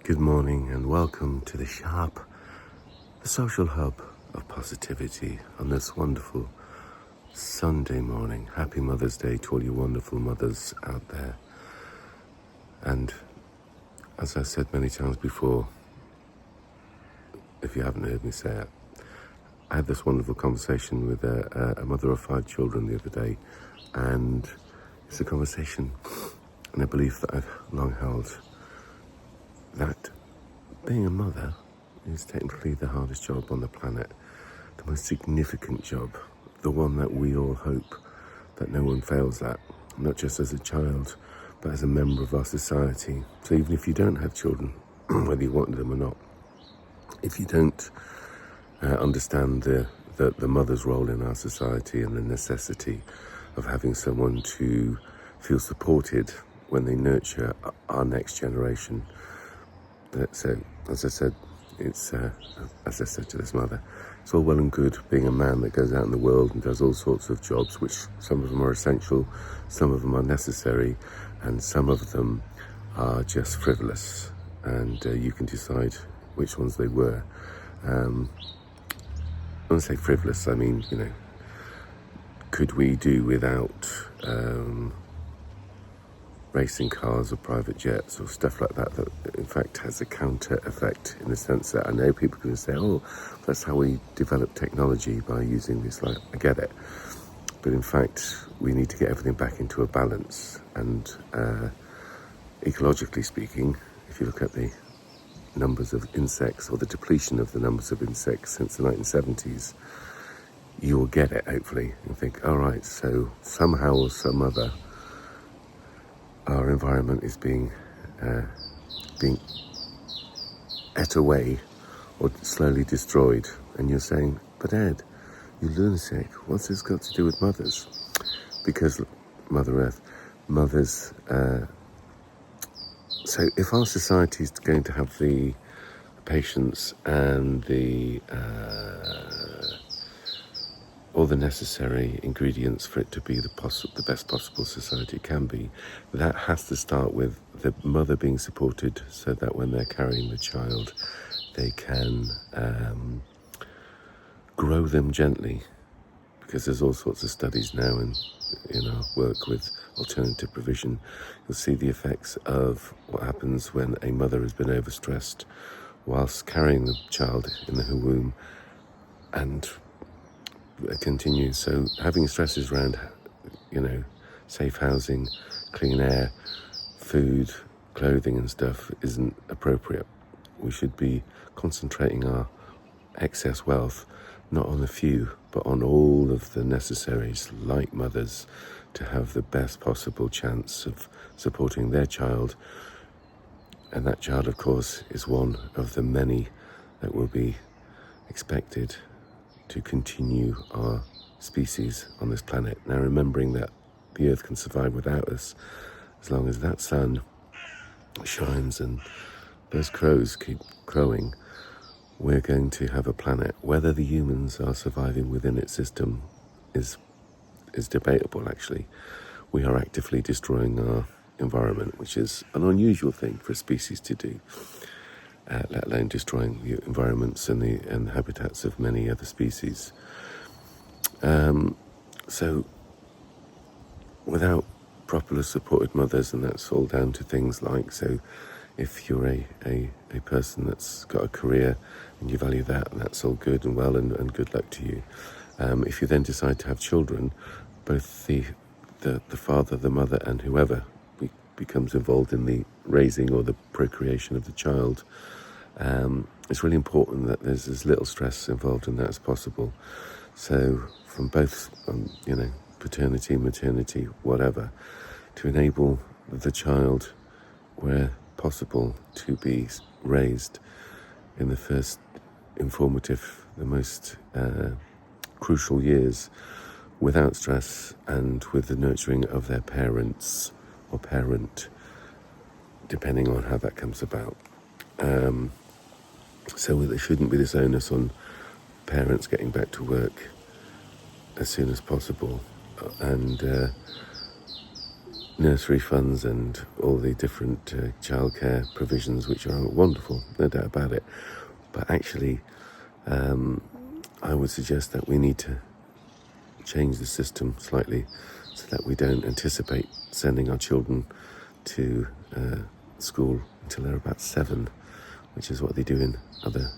Good morning and welcome to the S.H.O.P, the social hub of positivity on this wonderful Sunday morning. Happy Mother's Day to all you wonderful mothers out there. And as I said many times before, if you haven't heard me say it, I had this wonderful conversation with a mother of 5 children the other day, and it's a conversation and a belief that I've long held, that being a mother is technically the hardest job on the planet, the most significant job, the one that we all hope that no one fails at, not just as a child, but as a member of our society. So even if you don't have children, whether you want them or not, if you don't understand the mother's role in our society and the necessity of having someone to feel supported when they nurture our next generation. So, as I said, as I said to this mother, it's all well and good being a man that goes out in the world and does all sorts of jobs, which some of them are essential, some of them are necessary, and some of them are just frivolous, and you can decide which ones they were. When I say frivolous, I mean, could we do without racing cars or private jets or stuff like that in fact has a counter effect, in the sense that I know people are going to say, oh, that's how we develop technology, by using this. Like, I get it, but in fact we need to get everything back into a balance. And ecologically speaking, if you look at the numbers of insects, or the depletion of the numbers of insects since the 1970s, you will get it, hopefully, and think, all right, so somehow or some other our environment is being ate away or slowly destroyed. And you're saying, but Ed, you lunatic, what's this got to do with mothers? Because Mother Earth, mothers, so if our society is going to have the patience and all the necessary ingredients for it to be the best possible society it can be, that has to start with the mother being supported, so that when they're carrying the child, they can grow them gently. Because there's all sorts of studies now in our work with alternative provision. You'll see the effects of what happens when a mother has been overstressed whilst carrying the child in the womb, and continues. So having stresses around, safe housing, clean air, food, clothing and stuff isn't appropriate. We should be concentrating our excess wealth not on a few, but on all of the necessaries, like mothers, to have the best possible chance of supporting their child. And that child, of course, is one of the many that will be expected to continue our species on this planet. Now, remembering that the Earth can survive without us, as long as that sun shines and those crows keep crowing, we're going to have a planet. Whether the humans are surviving within its system is debatable, actually. We are actively destroying our environment, which is an unusual thing for a species to do. Let alone destroying the environments and the habitats of many other species. So without properly supported mothers, and that's all down to things like, so if you're a person that's got a career and you value that, and that's all good and well, and good luck to you. If you then decide to have children, both the father, the mother, and whoever becomes involved in the raising or the procreation of the child, it's really important that there's as little stress involved in that as possible. So from both, paternity, maternity, whatever, to enable the child, where possible, to be raised in the first informative, the most crucial years, without stress and with the nurturing of their parents or parent, depending on how that comes about. So there shouldn't be this onus on parents getting back to work as soon as possible, and nursery funds and all the different childcare provisions, which are wonderful, no doubt about it. But actually, I would suggest that we need to change the system slightly so that we don't anticipate sending our children to school until they're about 7, which is what they do in other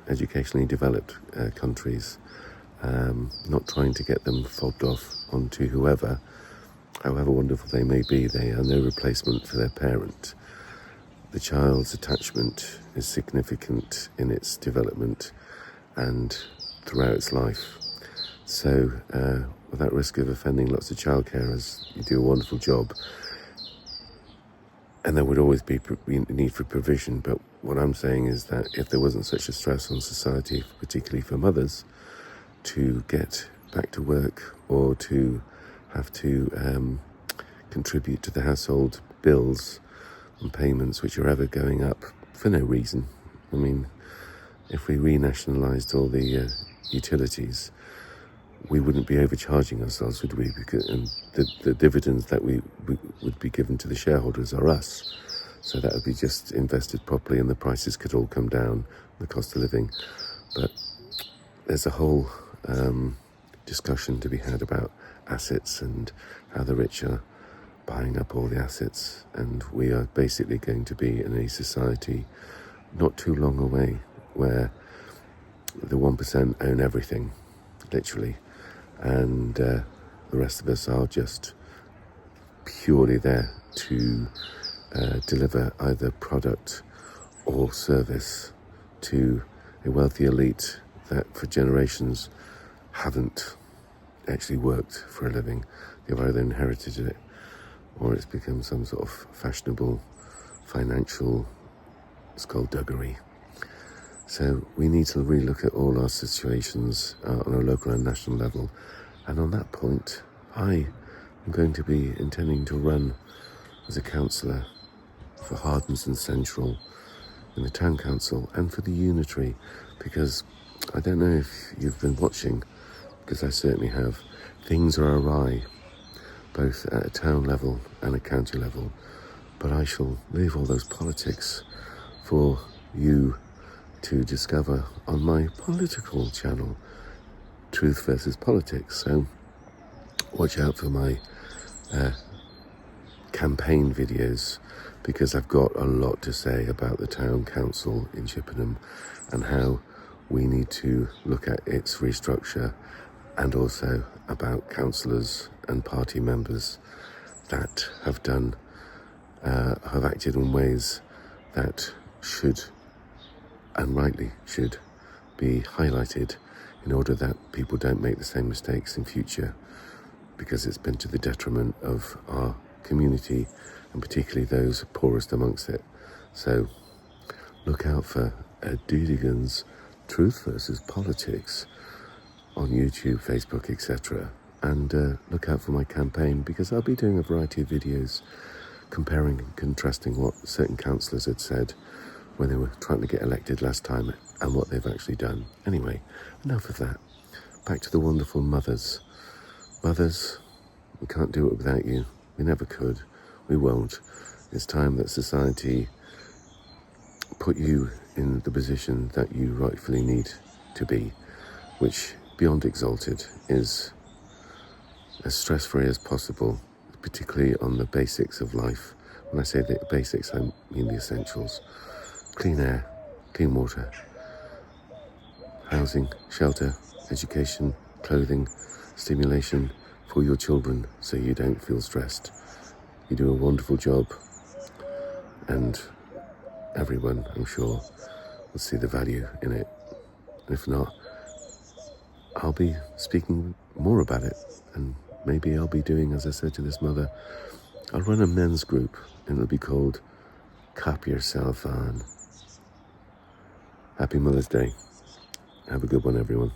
educationally developed countries. Not trying to get them fobbed off onto whoever, however wonderful they may be. They are no replacement for their parent. The child's attachment is significant in its development and throughout its life. So, without risk of offending lots of child carers, you do a wonderful job. And there would always be need for provision. But what I'm saying is that if there wasn't such a stress on society, particularly for mothers, to get back to work or to have to contribute to the household bills and payments, which are ever going up for no reason. I mean, if we renationalised all the utilities, we wouldn't be overcharging ourselves, would we? And the dividends that we would be given to the shareholders are us. So that would be just invested properly and the prices could all come down, the cost of living. But there's a whole discussion to be had about assets and how the rich are buying up all the assets. And we are basically going to be in a society not too long away where the 1% own everything, literally. And the rest of us are just purely there to deliver either product or service to a wealthy elite that for generations haven't actually worked for a living. They've either inherited it or it's become some sort of fashionable financial skullduggery. So we need to relook at all our situations on a local and national level. And on that point, I am going to be intending to run as a councillor for Hardens and Central in the town council and for the unitary, because I don't know if you've been watching, because I certainly have. Things are awry, both at a town level and a county level. But I shall leave all those politics for you to discover on my political channel, Truth versus Politics. So watch out for my campaign videos, because I've got a lot to say about the town council in Chippenham and how we need to look at its restructure, and also about councillors and party members that have acted in ways that should, and rightly should, be highlighted in order that people don't make the same mistakes in future, because it's been to the detriment of our community and particularly those poorest amongst it. So look out for Dudigan's Truth versus Politics on YouTube, Facebook, etc. And look out for my campaign, because I'll be doing a variety of videos comparing and contrasting what certain councillors had said when they were trying to get elected last time and what they've actually done. Anyway, enough of that. Back to the wonderful mothers. Mothers, we can't do it without you. We never could. We won't. It's time that society put you in the position that you rightfully need to be, which, beyond exalted, is as stress-free as possible, particularly on the basics of life. When I say the basics, I mean the essentials. Clean air, clean water, housing, shelter, education, clothing, stimulation for your children so you don't feel stressed. You do a wonderful job, and everyone, I'm sure, will see the value in it. And if not, I'll be speaking more about it, and maybe I'll be doing, as I said to this mother, I'll run a men's group, and it'll be called Cop Yourself On. Happy Mother's Day. Have a good one, everyone.